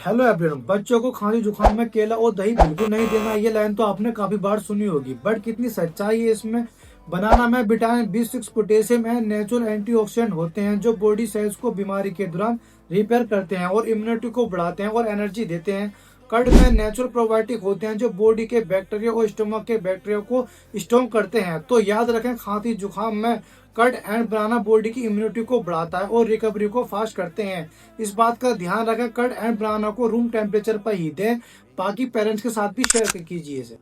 Hello everyone, बच्चों को खांसी जुकाम में केला और दही बिल्कुल नहीं देना। ये लाइन तो आपने काफी बार सुनी होगी, बट कितनी सच्चाई है इसमें। बनाना में vitamin B6, potassium and natural antioxidant होते हैं जो बॉडी सेल्स को बीमारी के दौरान रिपेयर करते हैं और इम्यूनिटी को बढ़ाते हैं और एनर्जी देते हैं। कर्ड में नेचुरल प्रोबायोटिक होते हैं जो बॉडी के बैक्टीरिया और स्टमक के बैक्टीरिया को स्ट्रॉन्ग करते हैं। तो याद रखें, खांसी जुकाम में कर्ड एंड बनाना बॉडी की इम्यूनिटी को बढ़ाता है और रिकवरी को फास्ट करते हैं। इस बात का ध्यान रखें, कर्ड एंड बनाना को रूम टेम्परेचर पर ही दें। बाकी पेरेंट्स के साथ भी शेयर कीजिए इसे।